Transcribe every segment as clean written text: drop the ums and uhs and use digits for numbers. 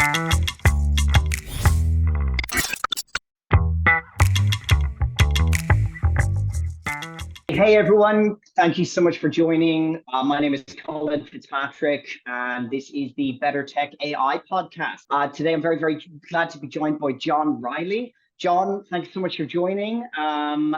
Hey everyone, thank you so much for joining. My name is Colin Fitzpatrick, and this is the BetterTech AI podcast. Today, I'm very, very glad to be joined by John Reilly. John, thank you so much for joining. I'll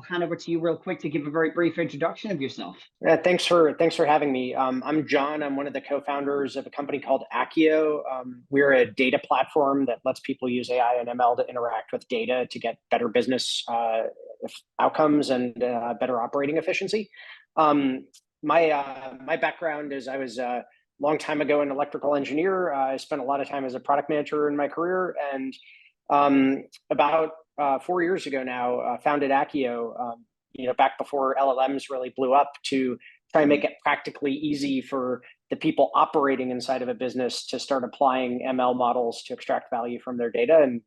hand over to you real quick to give a very brief introduction of yourself. Thanks for having me. I'm John. I'm one of the co-founders of a company called Akkio. We're a data platform that lets people use AI and ML to interact with data to get better business outcomes and better operating efficiency. My background is I was a long time ago an electrical engineer. I spent a lot of time as a product manager in my career, and about 4 years ago now, founded Akkio. Back before LLMs really blew up, to try and make it practically easy for the people operating inside of a business to start applying ML models to extract value from their data. And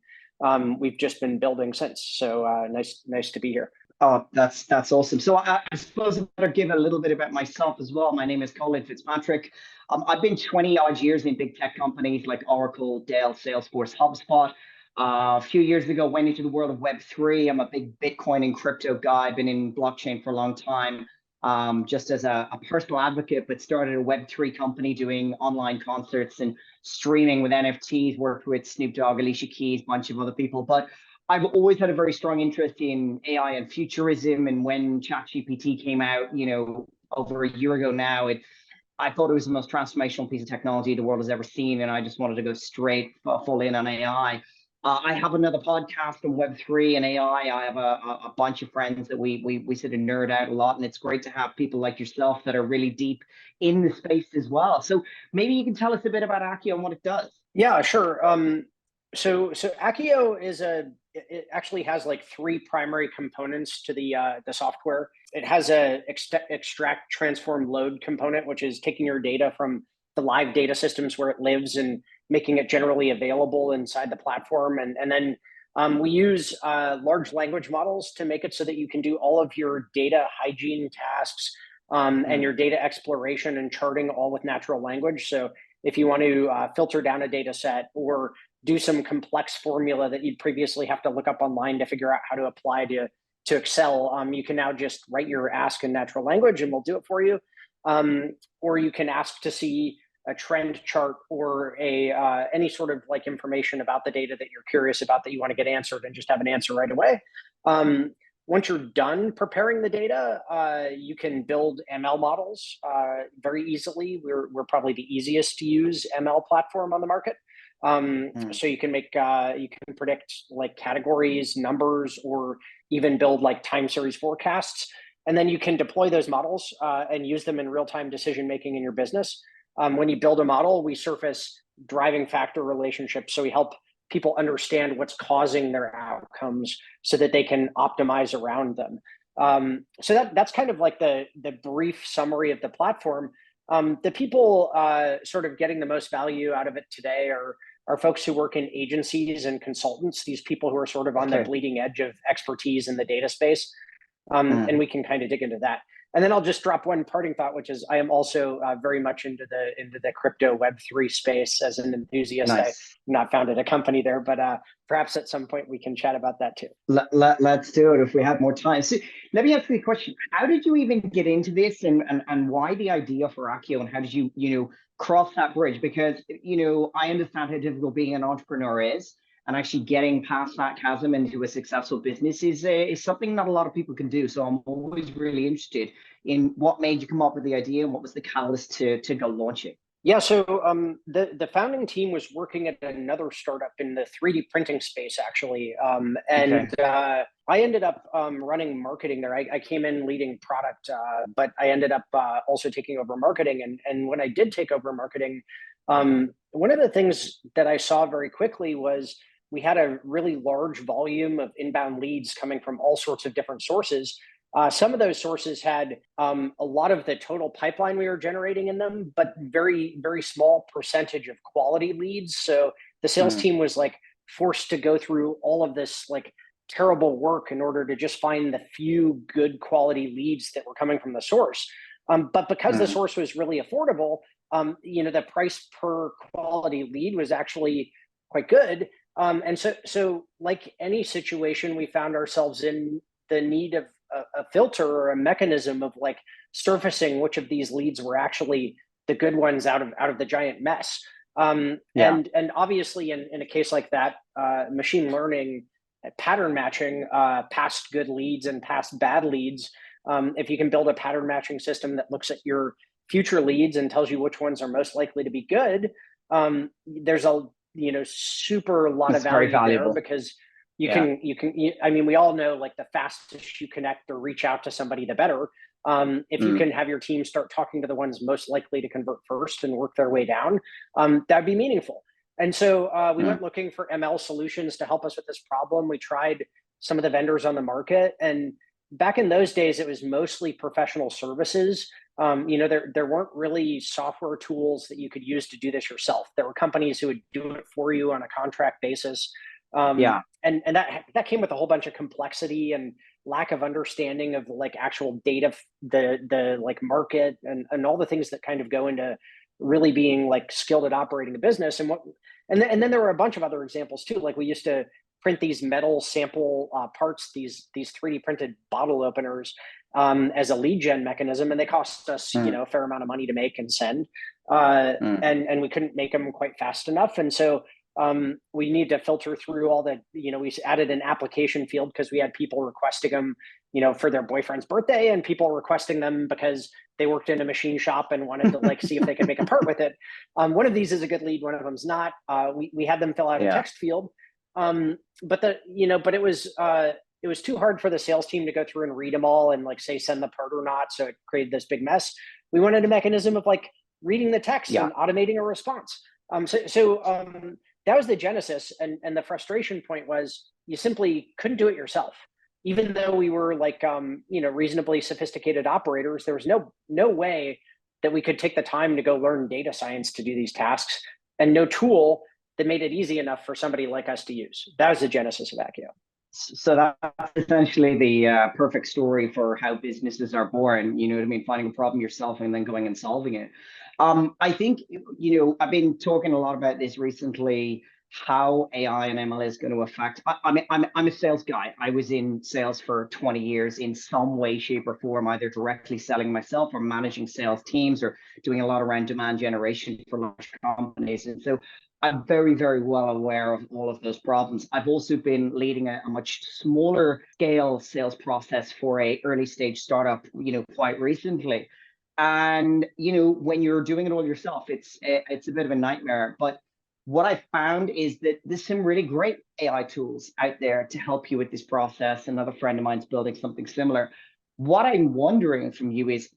we've just been building since. So nice to be here. Oh, that's awesome. So I suppose I better give a little bit about myself as well. My name is Colin Fitzpatrick. I've been 20 odd years in big tech companies like Oracle, Dell, Salesforce, HubSpot. A few years ago, went into the world of Web3. I'm a big Bitcoin and crypto guy. Been in blockchain for a long time, just as a personal advocate, but started a Web3 company doing online concerts and streaming with NFTs, worked with Snoop Dogg, Alicia Keys, a bunch of other people. But I've always had a very strong interest in AI and futurism. And when ChatGPT came out, over a year ago now, I thought it was the most transformational piece of technology the world has ever seen. And I just wanted to go straight full in on AI. I have another podcast on Web3 and AI. I have a bunch of friends that we sort of nerd out a lot, and it's great to have people like yourself that are really deep in the space as well. So maybe you can tell us a bit about Akkio and what it does. Yeah, sure. So Akkio it actually has like three primary components to the software. It has a extract, transform, load component, which is taking your data from the live data systems where it lives and making it generally available inside the platform. And then we use large language models to make it so that you can do all of your data hygiene tasks and your data exploration and charting all with natural language. So if you want to filter down a data set or do some complex formula that you'd previously have to look up online to figure out how to apply to Excel, you can now just write your ask in natural language and we'll do it for you. Or you can ask to see a trend chart or any sort of like information about the data that you're curious about that you want to get answered and just have an answer right away. Once you're done preparing the data, you can build ML models very easily. We're probably the easiest to use ML platform on the market. So you can predict like categories, numbers, or even build like time series forecasts. And then you can deploy those models and use them in real-time decision-making in your business. When you build a model, we surface driving factor relationships. So we help people understand what's causing their outcomes so that they can optimize around them. So that's kind of like the brief summary of the platform. The people sort of getting the most value out of it today are folks who work in agencies and consultants, these people who are sort of on the bleeding edge of expertise in the data space. And we can kind of dig into that. And then I'll just drop one parting thought, which is I am also very much into the crypto Web3 space as an enthusiast. Nice. I've not founded a company there, but perhaps at some point we can chat about that too. Let's do it if we have more time. So let me ask you a question. How did you even get into this, and why the idea for Akkio, and how did you cross that bridge? Because I understand how difficult being an entrepreneur is. And actually getting past that chasm into a successful business is something not a lot of people can do. So I'm always really interested in what made you come up with the idea and what was the catalyst to go launch it. Yeah, so the founding team was working at another startup in the 3D printing space, actually. I ended up running marketing there. I came in leading product, but I ended up also taking over marketing. And when I did take over marketing, one of the things that I saw very quickly was we had a really large volume of inbound leads coming from all sorts of different sources. Some of those sources had a lot of the total pipeline we were generating in them, but very, very small percentage of quality leads. So the sales team was like forced to go through all of this like terrible work in order to just find the few good quality leads that were coming from the source. But because the Mm. source was really affordable, the price per quality lead was actually quite good. And so like any situation, we found ourselves in the need of a filter or a mechanism of like surfacing which of these leads were actually the good ones out of the giant mess. Yeah. And obviously in a case like that, machine learning pattern matching past good leads and past bad leads. If you can build a pattern matching system that looks at your future leads and tells you which ones are most likely to be good, there's a super lot of It's very value there, valuable. because Yeah. I mean, we all know like the fastest you connect or reach out to somebody, the better. If you Mm. can have your team start talking to the ones most likely to convert first and work their way down, that'd be meaningful. And so we Mm. went looking for ML solutions to help us with this problem. We tried some of the vendors on the market, and back in those days, it was mostly professional services. There weren't really software tools that you could use to do this yourself. There were companies who would do it for you on a contract basis, Yeah. and that came with a whole bunch of complexity and lack of understanding of like actual data, the like market, and all the things that kind of go into really being like skilled at operating a business. And then there were a bunch of other examples too. Like we used to print these metal sample parts, these 3D printed bottle openers, as a lead gen mechanism, and they cost us Mm. a fair amount of money to make and send, Mm. and we couldn't make them quite fast enough. And so we need to filter through all the, we added an application field because we had people requesting them, for their boyfriend's birthday, and people requesting them because they worked in a machine shop and wanted to like see if they could make a part with it. One of these is a good lead, one of them's not. We had them fill out a Yeah. text field, but it was too hard for the sales team to go through and read them all and like say send the part or not. So it created this big mess. We wanted a mechanism of like reading the text Yeah. and automating a response. So that was the genesis, and the frustration point was you simply couldn't do it yourself. Even though we were like reasonably sophisticated operators, there was no way that we could take the time to go learn data science to do these tasks, and no tool that made it easy enough for somebody like us to use. That was the genesis of Akkio. So that's essentially the perfect story for how businesses are born. You know what I mean? Finding a problem yourself and then going and solving it. I think, I've been talking a lot about this recently, how AI and ML is going to affect. I mean, I'm a sales guy. I was in sales for 20 years in some way, shape, or form, either directly selling myself or managing sales teams or doing a lot around demand generation for large companies. And so I'm very, very well aware of all of those problems. I've also been leading a much smaller scale sales process for a early stage startup, quite recently. And when you're doing it all yourself, it's a bit of a nightmare. But what I found is that there's some really great AI tools out there to help you with this process. Another friend of mine's building something similar. What I'm wondering from you is,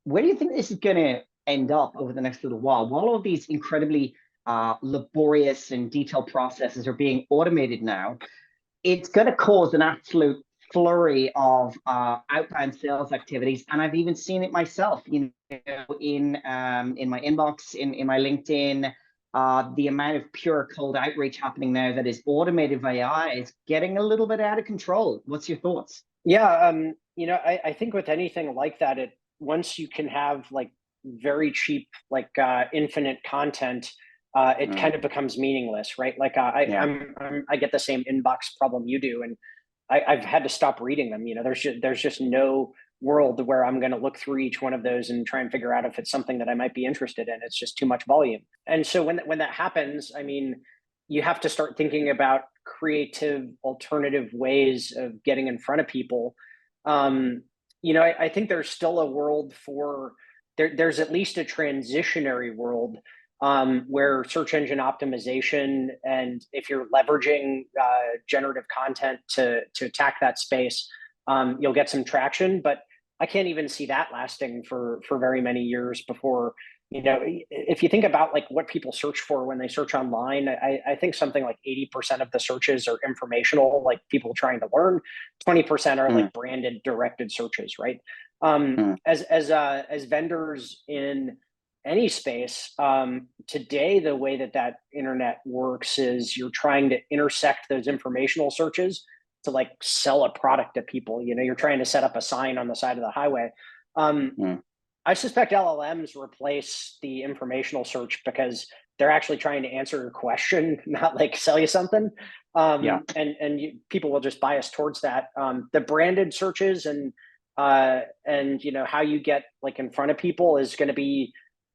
where do you think this is going to end up over the next little while? While all of these incredibly laborious and detailed processes are being automated now, it's going to cause an absolute flurry of outbound sales activities, and I've even seen it myself. In my inbox, in my LinkedIn, the amount of pure cold outreach happening now that is automated by AI is getting a little bit out of control. What's your thoughts? Yeah, I think with anything like that, once you can have like very cheap, like infinite content, it kind of becomes meaningless, right? Like Yeah. I get the same inbox problem you do, and I've had to stop reading them. There's just no world where I'm going to look through each one of those and try and figure out if it's something that I might be interested in. It's just too much volume. And so when that happens, I mean, you have to start thinking about creative alternative ways of getting in front of people. I think there's still a world for there's at least a transitionary world, where search engine optimization, and if you're leveraging generative content to attack that space, you'll get some traction. But I can't even see that lasting for very many years before. If you think about like what people search for when they search online, I think something like 80% of the searches are informational, like people trying to learn. 20% are like branded, directed searches, right? As vendors in any space, today the way that internet works is you're trying to intersect those informational searches to like sell a product to people. You're trying to set up a sign on the side of the highway. I suspect LLMs replace the informational search because they're actually trying to answer your question, not like sell you something. Yeah. And people will just bias towards that. The branded searches and how you get like in front of people is going to be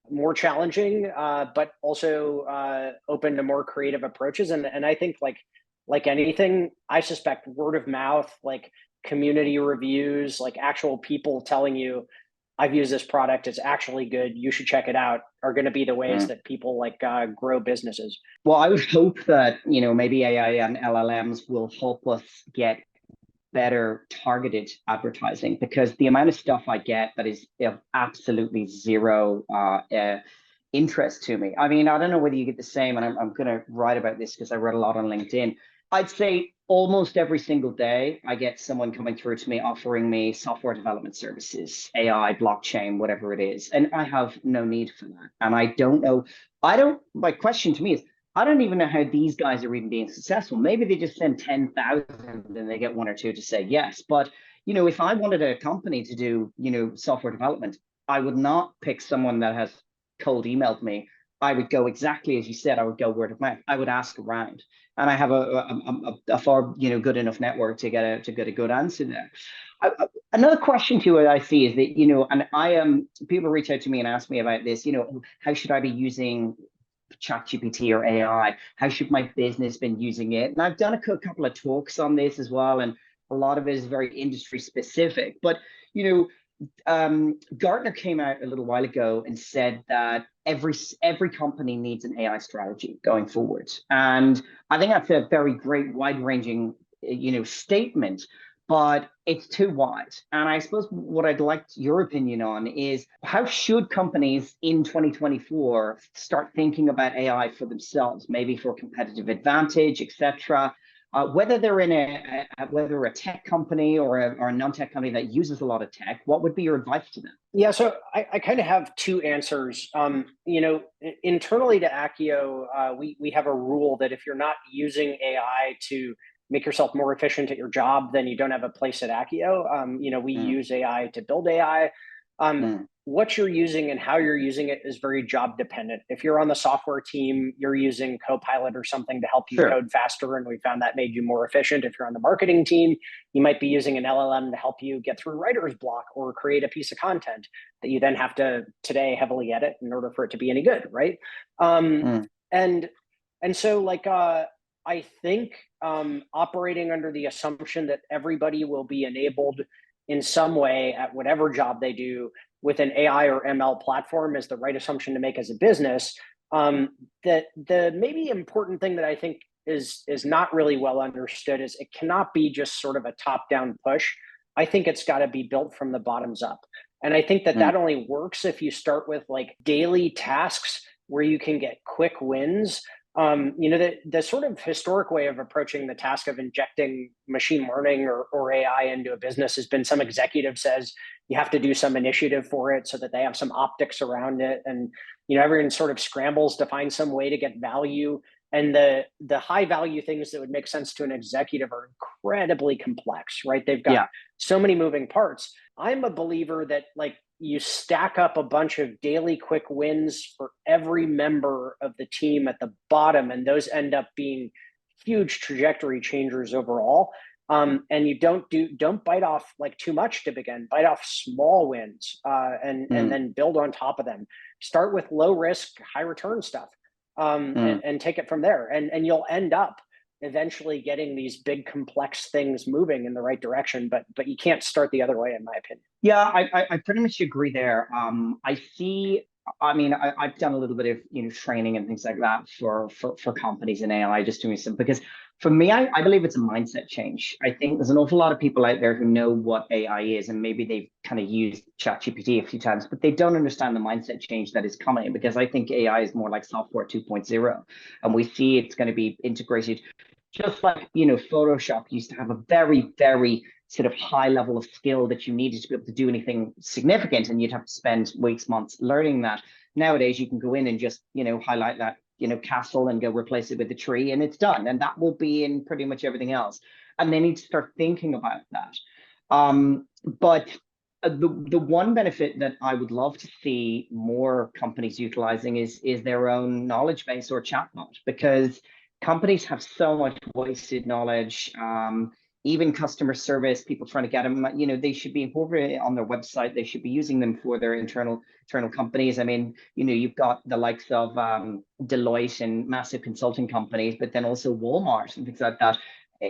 more challenging, but also open to more creative approaches. And I think like anything, I suspect word of mouth, like community reviews, like actual people telling you, I've used this product, it's actually good, you should check it out, are going to be the ways that people like grow businesses. Well, I would hope that, maybe AI and LLMs will help us get better targeted advertising, because the amount of stuff I get that is of absolutely zero interest to me. I mean, I don't know whether you get the same, and I'm going to write about this because I wrote a lot on LinkedIn. I'd say almost every single day I get someone coming through to me offering me software development services, AI, blockchain, whatever it is. And I have no need for that. And I don't know. My question to me is, I don't even know how these guys are even being successful. Maybe they just send 10,000 and they get one or two to say yes. But, if I wanted a company to do, software development, I would not pick someone that has cold emailed me. I would go exactly as you said. I would go word of mouth. I would ask around, and I have a far good enough network to get a good answer there. Another question too I see is that and I am people reach out to me and ask me about this. How should I be using ChatGPT or AI? How should my business been using it? And I've done a couple of talks on this as well, and a lot of it is very industry specific. But Gartner came out a little while ago and said that every company needs an AI strategy going forward, and I think that's a very great, wide-ranging, statement. But it's too wide. And I suppose what I'd like your opinion on is, how should companies in 2024 start thinking about AI for themselves, maybe for competitive advantage, etc. Whether they're in whether a tech company or a non-tech company that uses a lot of tech, what would be your advice to them? Yeah, so I kind of have two answers. Internally to Akkio, we have a rule that if you're not using AI to make yourself more efficient at your job, then you don't have a place at Akkio. We use AI to build AI. What you're using and how you're using it is very job dependent. If you're on the software team, you're using Copilot or something to help you code faster, and we found that made you more efficient. If you're on the marketing team, you might be using an LLM to help you get through writer's block or create a piece of content that you then have to today heavily edit in order for it to be any good, right? And so I think operating under the assumption that everybody will be enabled in some way at whatever job they do with an AI or ML platform is the right assumption to make as a business. That the maybe important thing that I think is not really well understood is it cannot be just sort of a top-down push. I think it's got to be built from the bottoms up. And I think that only works if you start with like daily tasks where you can get quick wins. The sort of historic way of approaching the task of injecting machine learning or AI into a business has been some executive says you have to do some initiative for it so that they have some optics around it. And, everyone sort of scrambles to find some way to get value. And the high value things that would make sense to an executive are incredibly complex, right? They've got so many moving parts. I'm a believer that you stack up a bunch of daily quick wins for every member of the team at the bottom, and those end up being huge trajectory changers overall. And you don't bite off too much to begin. Bite off small wins, and then build on top of them. Start with low risk, high return stuff, and take it from there. And you'll end up eventually getting these big complex things moving in the right direction, but you can't start the other way, in my opinion. Yeah, I pretty much agree there. I've done a little bit of training and things like that for companies in AI, just doing some, because for me, I believe it's a mindset change. I think there's an awful lot of people out there who know what AI is, and maybe they've kind of used ChatGPT a few times, but they don't understand the mindset change that is coming, because I think AI is more like software 2.0, and we see it's going to be integrated just like Photoshop used to have a very, very sort of high level of skill that you needed to be able to do anything significant, and you'd have to spend weeks, months learning that. Nowadays, you can go in and just highlight that castle and go replace it with a tree, and it's done. And that will be in pretty much everything else. And they need to start thinking about that. But The one benefit that I would love to see more companies utilizing is their own knowledge base or chatbot, because companies have so much wasted knowledge. Even customer service, people trying to get them, they should be incorporated on their website. They should be using them for their internal companies. I mean, you've got the likes of Deloitte and massive consulting companies, but then also Walmart and things like that,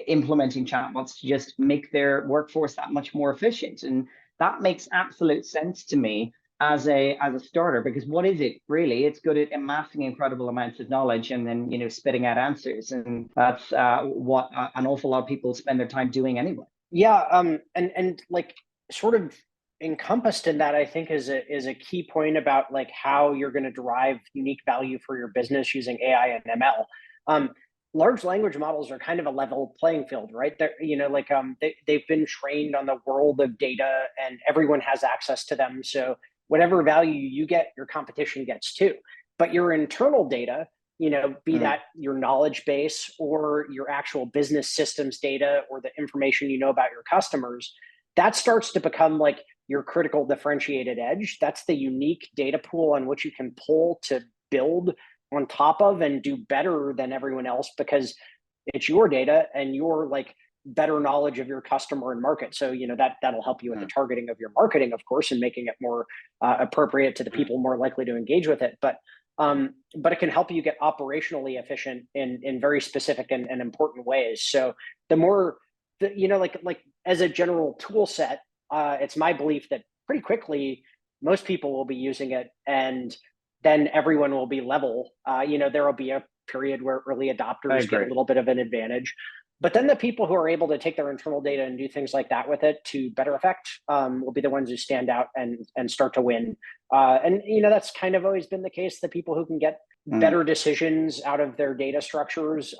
implementing chatbots to just make their workforce that much more efficient. And that makes absolute sense to me as a starter, because what is it really? It's good at amassing incredible amounts of knowledge and then spitting out answers, and that's what an awful lot of people spend their time doing anyway. Yeah, and like sort of encompassed in that, I think is a key point about like how you're going to derive unique value for your business using AI and ML. Large language models are kind of a level playing field, right? They're, they've been trained on the world of data and everyone has access to them. So whatever value you get, your competition gets too. But your internal data, be that your knowledge base or your actual business systems data or the information about your customers, that starts to become like your critical differentiated edge. That's the unique data pool on which you can pull to build on top of and do better than everyone else, because it's your data and your like better knowledge of your customer and market. So that'll help you with the targeting of your marketing, of course, and making it more appropriate to the people more likely to engage with it. But it can help you get operationally efficient in very specific and important ways. So the more like as a general tool set, it's my belief that pretty quickly most people will be using it, and then everyone will be level. There will be a period where early adopters get a little bit of an advantage. But then the people who are able to take their internal data and do things like that with it to better effect will be the ones who stand out and start to win. And that's kind of always been the case. The people who can get better decisions out of their data structures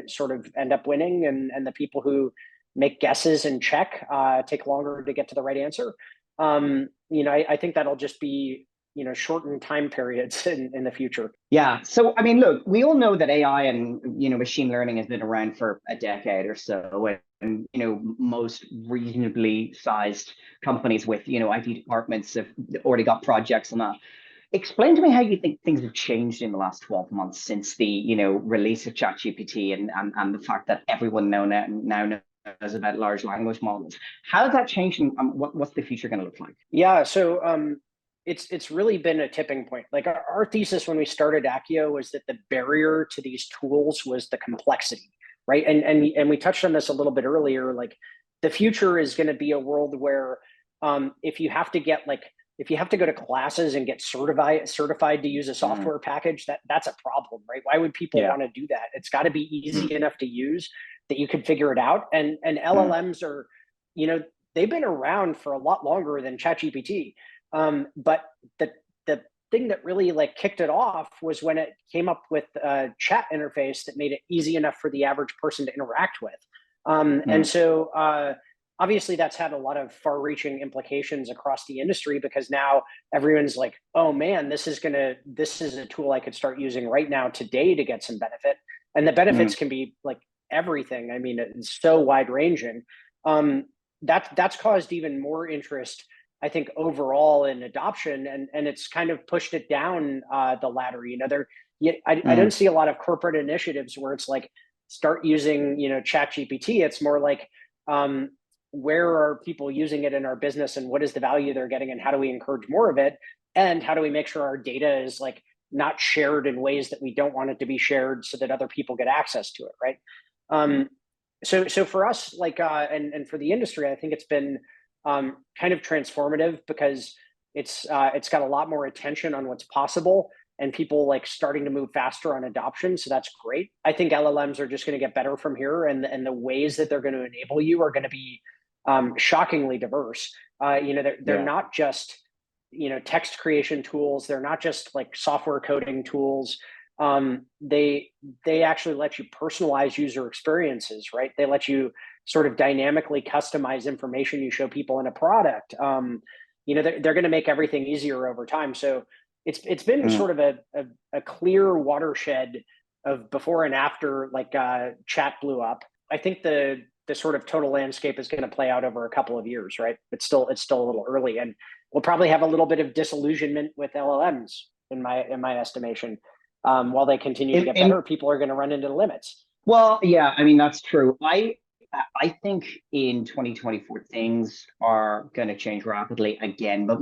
sort of end up winning, and the people who make guesses and check take longer to get to the right answer. I think that'll just be shortened time periods in the future. Yeah. So, I mean, look, we all know that AI and, machine learning has been around for a decade or so. And, most reasonably sized companies with, IT departments have already got projects on that. Explain to me how you think things have changed in the last 12 months since the, release of ChatGPT and the fact that everyone now knows about large language models. How has that changed, and what's the future going to look like? Yeah. So, it's really been a tipping point. Like our thesis when we started Akkio was that the barrier to these tools was the complexity, right? And we touched on this a little bit earlier. Like the future is going to be a world where if you have to go to classes and get certified to use a software package, that's a problem, right? Why would people want to do that? It's got to be easy enough to use that you can figure it out. And LLMs are, they've been around for a lot longer than ChatGPT. But the thing that really like kicked it off was when it came up with a chat interface that made it easy enough for the average person to interact with. And so obviously that's had a lot of far-reaching implications across the industry, because now everyone's like, oh man, this is a tool I could start using right now today to get some benefit. And the benefits can be like everything. I mean, it's so wide ranging. That's caused even more interest, I think, overall in adoption, and it's kind of pushed it down the ladder. I don't see a lot of corporate initiatives where it's like start using ChatGPT. It's more like where are people using it in our business, and what is the value they're getting, and how do we encourage more of it, and how do we make sure our data is like not shared in ways that we don't want it to be shared, so that other people get access to it, right? So for us, like and for the industry, I think it's been kind of transformative, because it's got a lot more attention on what's possible, and people like starting to move faster on adoption. So that's great. I think LLMs are just going to get better from here, and the ways that they're going to enable you are going to be shockingly diverse. They're not just text creation tools. They're not just like software coding tools. They actually let you personalize user experiences, right? They let you sort of dynamically customize information you show people in a product. They're going to make everything easier over time. So it's been sort of a clear watershed of before and after, like chat blew up. I think the the sort of total landscape is going to play out over a couple of years, right? It's still a little early, and we'll probably have a little bit of disillusionment with LLMs in my estimation. While they continue to get better, people are going to run into the limits. Well, yeah, I mean, that's true. I think in 2024 things are going to change rapidly again. But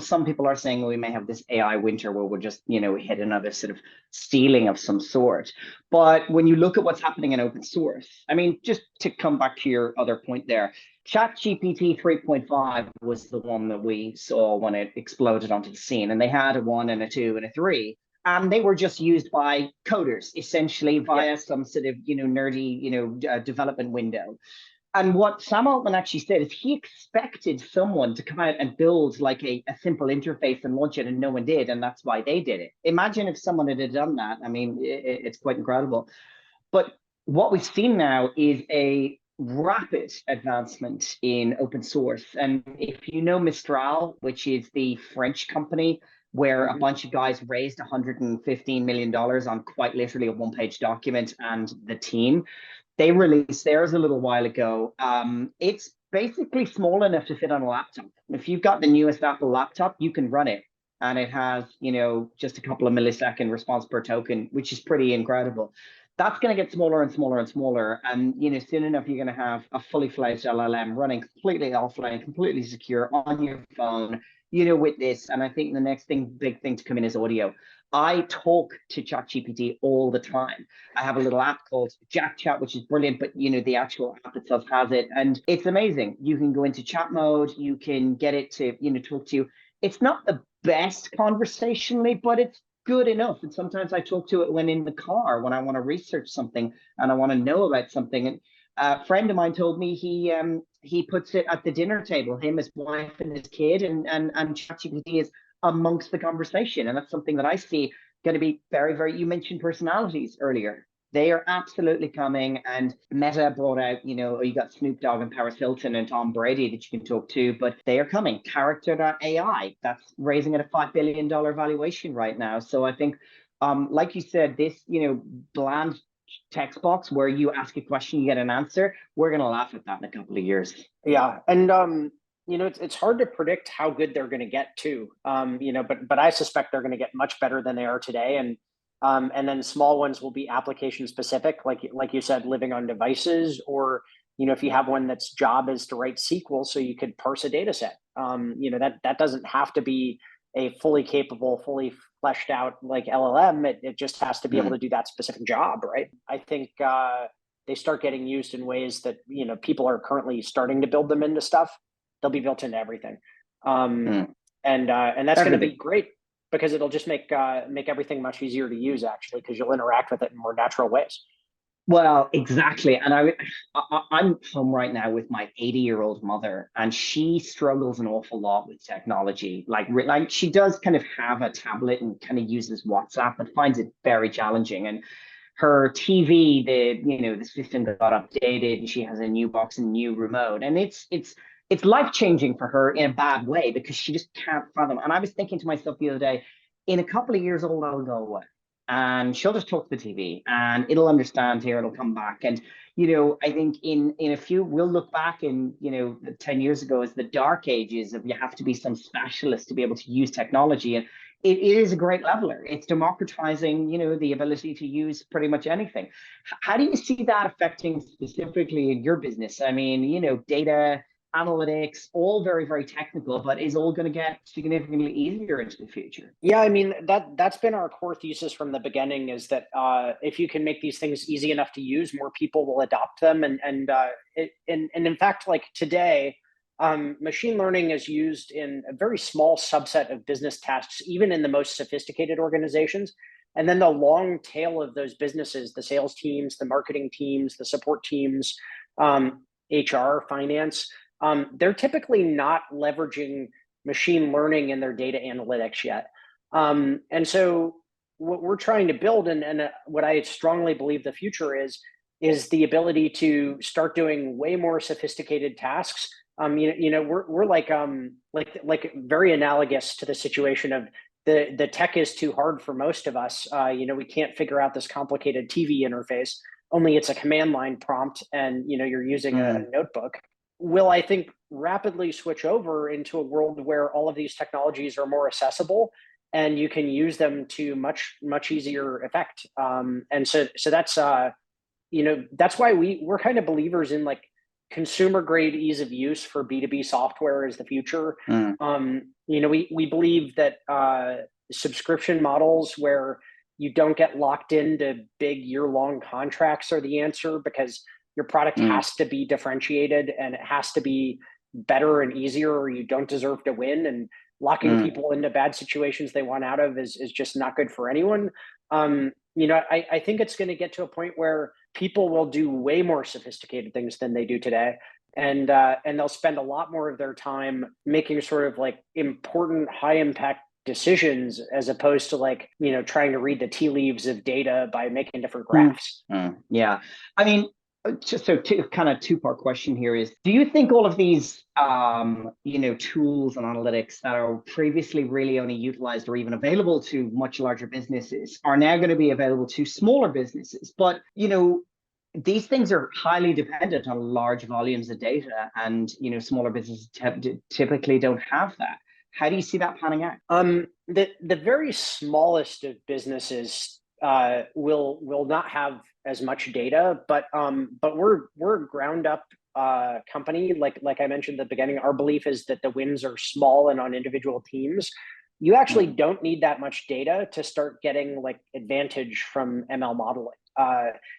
some people are saying we may have this AI winter where we'll just hit another sort of ceiling of some sort. But when you look at what's happening in open source, I mean, just to come back to your other point there, ChatGPT 3.5 was the one that we saw when it exploded onto the scene, and they had a 1 and a 2 and a 3. And they were just used by coders, essentially via some sort of, nerdy, development window. And what Sam Altman actually said is he expected someone to come out and build like a simple interface and launch it, and no one did. And that's why they did it. Imagine if someone had done that. I mean, it's quite incredible. But what we've seen now is a rapid advancement in open source. And if you know Mistral, which is the French company, where a bunch of guys raised $115 million on quite literally a one-page document, and the team, they released theirs a little while ago. It's basically small enough to fit on a laptop. If you've got the newest Apple laptop, you can run it. And it has, just a couple of millisecond response per token, which is pretty incredible. That's going to get smaller and smaller and smaller. And, soon enough, you're going to have a fully fledged LLM running completely offline, completely secure on your phone, with this. And I think the next big thing to come in is audio. I talk to ChatGPT all the time. I have a little app called Jack Chat, which is brilliant, but the actual app itself has it. And it's amazing. You can go into chat mode, you can get it to, talk to you. It's not the best conversationally, but it's good enough. And sometimes I talk to it when in the car, when I want to research something and I want to know about something. And a friend of mine told me he puts it at the dinner table, him, his wife, and his kid, and ChatGPT is amongst the conversation. And that's something that I see going to be very, very, you mentioned personalities earlier. They are absolutely coming. And Meta brought out, you got Snoop Dogg and Paris Hilton and Tom Brady that you can talk to, but they are coming. Character.ai, that's raising at a $5 billion valuation right now. So I think, like you said, this, bland text box where you ask a question, you get an answer, we're going to laugh at that in a couple of years. Yeah. And, it's hard to predict how good they're going to get too. But I suspect they're going to get much better than they are today. And then small ones will be application specific, like you said, living on devices, or, if you have one that's job is to write SQL so you could parse a data set, that doesn't have to be a fully capable, fully fleshed out like LLM. It just has to be able to do that specific job, right? I think they start getting used in ways that, people are currently starting to build them into stuff. They'll be built into everything. And that's going to be great, because it'll just make everything much easier to use, actually, because you'll interact with it in more natural ways. Well, exactly. And I'm home right now with my 80-year-old mother, and she struggles an awful lot with technology. Like she does kind of have a tablet and kind of uses WhatsApp, but finds it very challenging. And her TV, the system got updated, and she has a new box and new remote, and it's life-changing for her in a bad way, because she just can't fathom. And I was thinking to myself the other day, in a couple of years old, I'll go away, and she'll just talk to the TV, and it'll understand here, it'll come back. And, I think in a few, we'll look back in, 10 years ago as the dark ages of you have to be some specialist to be able to use technology. And it is a great leveler. It's democratizing, the ability to use pretty much anything. How do you see that affecting specifically in your business? I mean, data, analytics, all very, very technical, but is all going to get significantly easier into the future? Yeah, I mean, that's been our core thesis from the beginning, is that if you can make these things easy enough to use, more people will adopt them. And in fact, like today, machine learning is used in a very small subset of business tasks, even in the most sophisticated organizations. And then the long tail of those businesses, the sales teams, the marketing teams, the support teams, HR, finance, they're typically not leveraging machine learning in their data analytics yet. And so what we're trying to build, and what I strongly believe the future is the ability to start doing way more sophisticated tasks. We're like very analogous to the situation of the tech is too hard for most of us. We can't figure out this complicated TV interface. only it's a command line prompt and you're using a notebook, will, I think, rapidly switch over into a world where all of these technologies are more accessible and you can use them to much easier effect. And so that's that's why we're kind of believers in like consumer grade ease of use for B2B software is the future. We believe that subscription models where you don't get locked into big year-long contracts are the answer, because your product has to be differentiated and it has to be better and easier, or you don't deserve to win. And locking people into bad situations they want out of is just not good for anyone. I think it's going to get to a point where people will do way more sophisticated things than they do today. And they'll spend a lot more of their time making sort of like important, high impact decisions, as opposed to like, trying to read the tea leaves of data by making different graphs. Yeah. I mean, just so kind of two-part question here is, do you think all of these, tools and analytics that are previously really only utilized or even available to much larger businesses are now going to be available to smaller businesses? But, these things are highly dependent on large volumes of data, and, smaller businesses typically don't have that. How do you see that panning out? The very smallest of businesses will not have as much data, but we're a ground up company. Like I mentioned at the beginning, our belief is that the wins are small and on individual teams. You actually don't need that much data to start getting like advantage from ML modeling.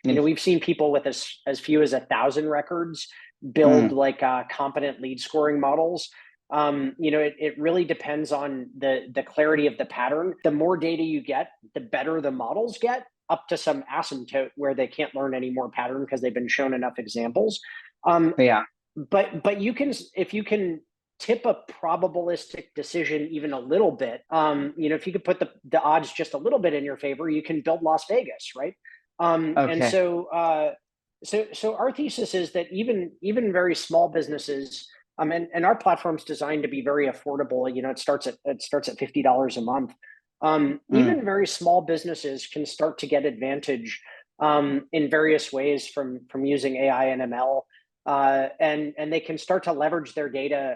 We've seen people with as few as 1,000 records build like competent lead scoring models. It really depends on the clarity of the pattern. The more data you get, the better the models get, up to some asymptote where they can't learn any more pattern because they've been shown enough examples. But if you can tip a probabilistic decision even a little bit, if you could put the odds just a little bit in your favor, you can build Las Vegas, right? And so our thesis is that even very small businesses, and our platform's designed to be very affordable. It starts at $50 a month. Even very small businesses can start to get advantage in various ways from using AI and ML, and they can start to leverage their data,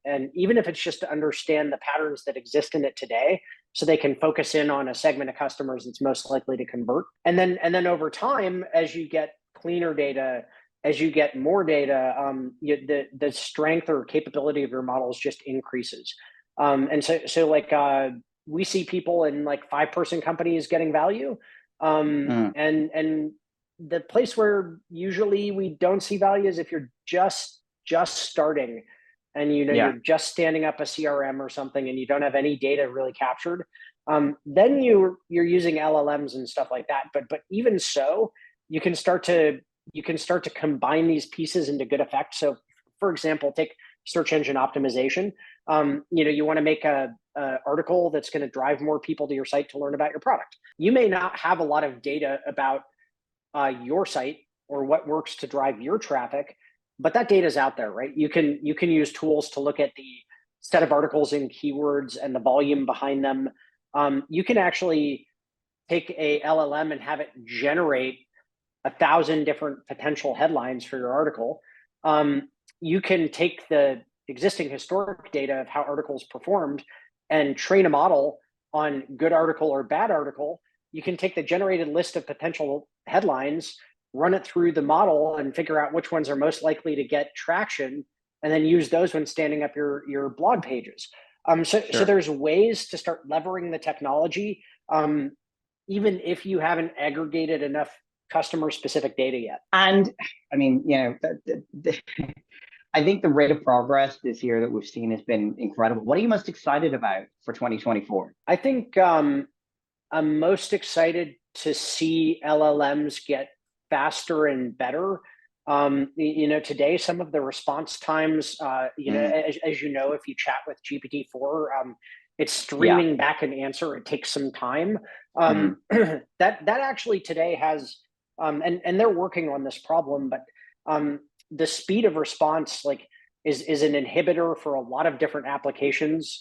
and even if it's just to understand the patterns that exist in it today, so they can focus in on a segment of customers that's most likely to convert. And then over time, as you get cleaner data, as you get more data, the strength or capability of your models just increases. And so like we see people in like 5-person companies getting value, and the place where usually we don't see value is if you're just starting, and you're just standing up a CRM or something, and you don't have any data really captured. Then you're using LLMs and stuff like that. But even so, you can start to combine these pieces into good effect. So, for example, take search engine optimization. You want to make a article that's going to drive more people to your site to learn about your product. You may not have a lot of data about your site or what works to drive your traffic, but that data is out there, right? You can use tools to look at the set of articles and keywords and the volume behind them. You can actually take a LLM and have it generate 1,000 different potential headlines for your article. You can take the existing historic data of how articles performed and train a model on good article or bad article. You can take the generated list of potential headlines, run it through the model, and figure out which ones are most likely to get traction, and then use those when standing up your blog pages. So there's ways to start leveraging the technology, even if you haven't aggregated enough customer-specific data yet. And I mean, I think the rate of progress this year that we've seen has been incredible. What are you most excited about for 2024? I think I'm most excited to see LLMs get faster and better. Today, some of the response times, as if you chat with GPT-4, it's streaming back an answer. It takes some time. That actually today has, and they're working on this problem, but the speed of response is an inhibitor for a lot of different applications,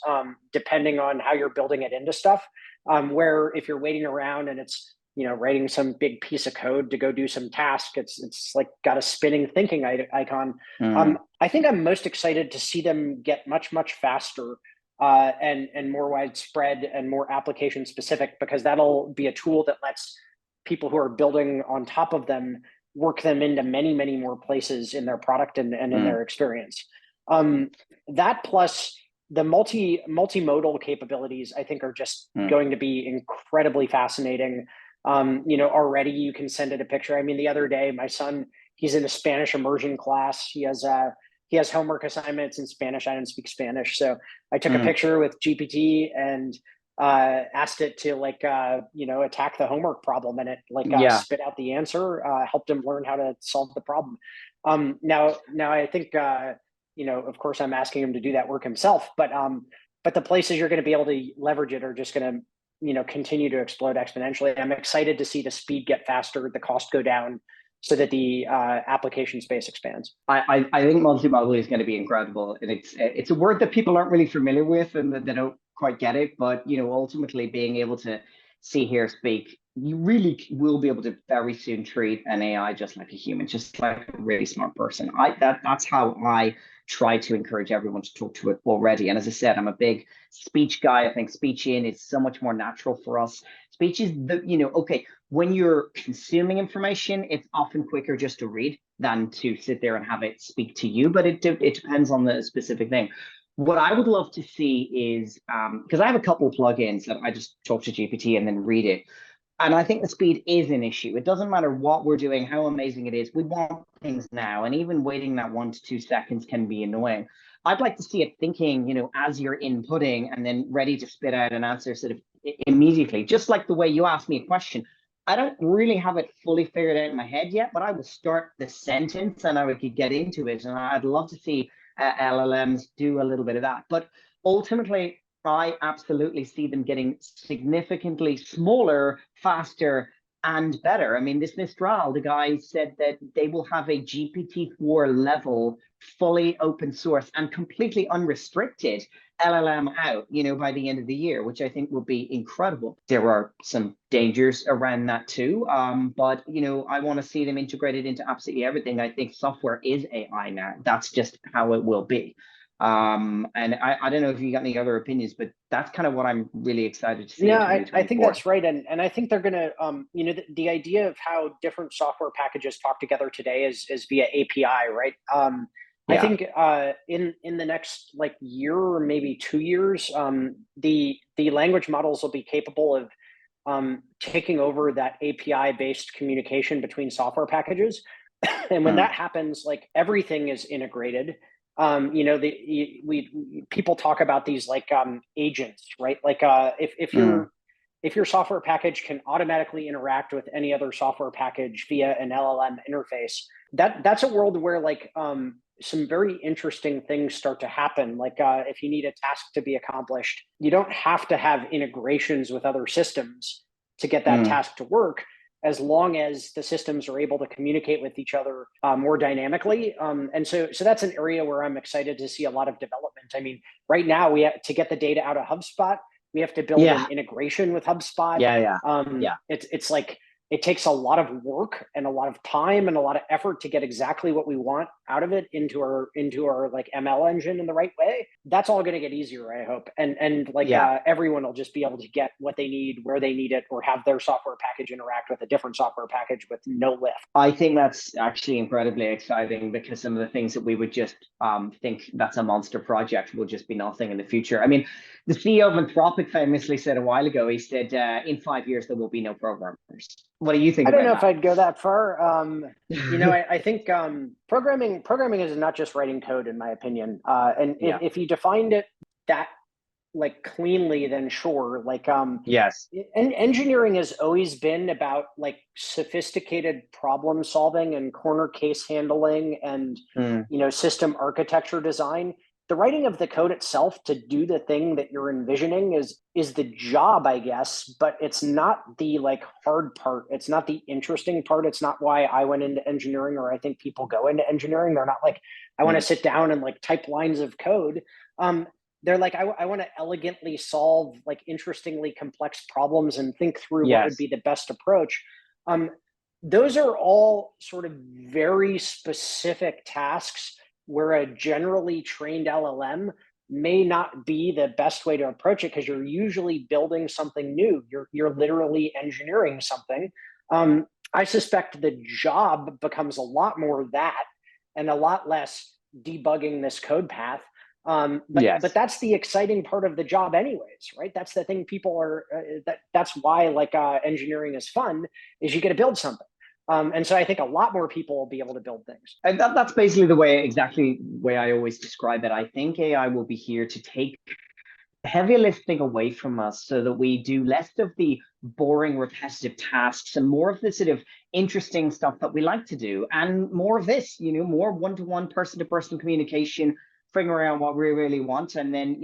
depending on how you're building it into stuff. Where if you're waiting around and it's writing some big piece of code to go do some task. It's like got a spinning thinking icon. I think I'm most excited to see them get much, much faster and more widespread and more application specific, because that'll be a tool that lets people who are building on top of them work them into many, many more places in their product and in their experience. That plus the multimodal capabilities, I think, are just going to be incredibly fascinating. Already you can send it a picture. I mean, the other day, my son, he's in a Spanish immersion class. He has homework assignments in Spanish. I don't speak Spanish, so I took a picture with GPT and asked it to attack the homework problem, and it spit out the answer, helped him learn how to solve the problem. Now I think of course I'm asking him to do that work himself, but the places you're going to be able to leverage it are just going to continue to explode exponentially. I'm excited to see the speed get faster, the cost go down, so that the application space expands. I think multimodal is going to be incredible, and it's a word that people aren't really familiar with and that they don't quite get it. But ultimately, being able to see, hear, speak, you really will be able to very soon treat an AI just like a human, just like a really smart person. That's how I try to encourage everyone to talk to it already. And as I said, I'm a big speech guy. I think speech in is so much more natural for us. Speech is when you're consuming information, it's often quicker just to read than to sit there and have it speak to you. But it depends on the specific thing. What I would love to see is, because I have a couple of plugins that I just talk to GPT and then read it. And I think the speed is an issue. It doesn't matter what we're doing, how amazing it is. We want things now. And even waiting that 1 to 2 seconds can be annoying. I'd like to see it thinking, as you're inputting and then ready to spit out an answer sort of immediately, just like the way you asked me a question. I don't really have it fully figured out in my head yet, but I will start the sentence and I could get into it. And I'd love to see LLMs do a little bit of that. But ultimately, I absolutely see them getting significantly smaller, faster, and better. I mean, this Mistral, the guy said that they will have a GPT-4 level, fully open source and completely unrestricted LLM out, by the end of the year, which I think will be incredible. There are some dangers around that too. But, I want to see them integrated into absolutely everything. I think software is AI now. That's just how it will be. And I don't know if you got any other opinions, but that's kind of what I'm really excited to see. Yeah, I think that's right. And I think they're going to, the idea of how different software packages talk together today is via API, right? I think in the next year or maybe 2 years, the language models will be capable of taking over that API-based communication between software packages. And when that happens, everything is integrated. People talk about these agents, right? If your software package can automatically interact with any other software package via an LLM interface, that's a world where some very interesting things start to happen. If you need a task to be accomplished, you don't have to have integrations with other systems to get that task to work, as long as the systems are able to communicate with each other more dynamically. And so that's an area where I'm excited to see a lot of development. I mean, right now we have to get the data out of HubSpot. We have to build an integration with HubSpot. It's it takes a lot of work and a lot of time and a lot of effort to get exactly what we want out of it into our ML engine in the right way. That's all going to get easier, I hope. And everyone will just be able to get what they need, where they need it, or have their software package interact with a different software package with no lift. I think that's actually incredibly exciting, because some of the things that we would just think that's a monster project will just be nothing in the future. I mean, the CEO of Anthropic famously said a while ago, he said, in 5 years, there will be no programmers. What do you think? I don't know if I'd go that far. I think programming is not just writing code, in my opinion. If you defined it that cleanly, then sure. Yes. And engineering has always been about sophisticated problem solving and corner case handling and system architecture design. The writing of the code itself to do the thing that you're envisioning is the job, I guess, but it's not the hard part. It's not the interesting part. It's not why I went into engineering, or I think people go into engineering. They're not I want to sit down and type lines of code. they're like, I want to elegantly solve like interestingly complex problems and think through what would Yes. be the best approach. Those are all sort of very specific tasks where a generally trained LLM may not be the best way to approach it, because you're usually building something new. You're literally engineering something. I suspect the job becomes a lot more that and a lot less debugging this code path. But that's the exciting part of the job anyways, right? That's the thing people are, that's why like engineering is fun, is you get to build something. And so I think a lot more people will be able to build things. And that's basically the way I always describe it. I think AI will be here to take heavy lifting away from us so that we do less of the boring, repetitive tasks and more of the sort of interesting stuff that we like to do, and more of this, more one-to-one, person-to-person communication, figuring out what we really want, and then,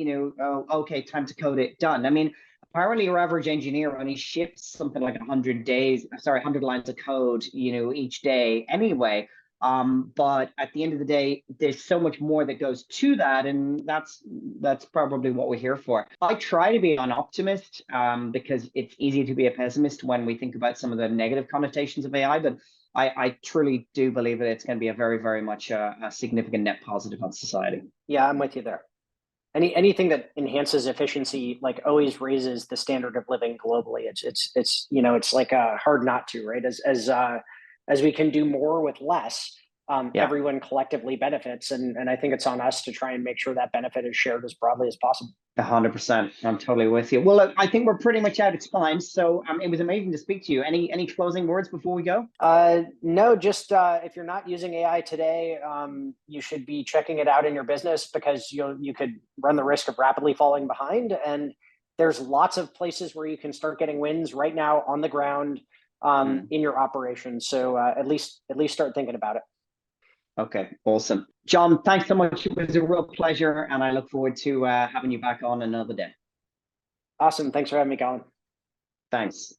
okay, time to code it, done. I mean, apparently your average engineer only ships something like 100 lines of code, each day anyway. But at the end of the day, there's so much more that goes to that, and that's probably what we're here for. I try to be an optimist, because it's easy to be a pessimist when we think about some of the negative connotations of AI, but I truly do believe that it's going to be a very, very much a significant net positive on society. Yeah, I'm with you there. Anything that enhances efficiency like always raises the standard of living globally. It's like hard not to, right? As we can do more with less, everyone collectively benefits, and I think it's on us to try and make sure that benefit is shared as broadly as possible. 100%. I'm totally with you. Well, look, I think we're pretty much out of time. So it was amazing to speak to you. Any closing words before we go? No, just if you're not using AI today, you should be checking it out in your business, because you could run the risk of rapidly falling behind. And there's lots of places where you can start getting wins right now on the ground in your operation. So at least start thinking about it. Okay, awesome. John, thanks so much. It was a real pleasure, and I look forward to having you back on another day. Awesome. Thanks for having me, Colin. Thanks.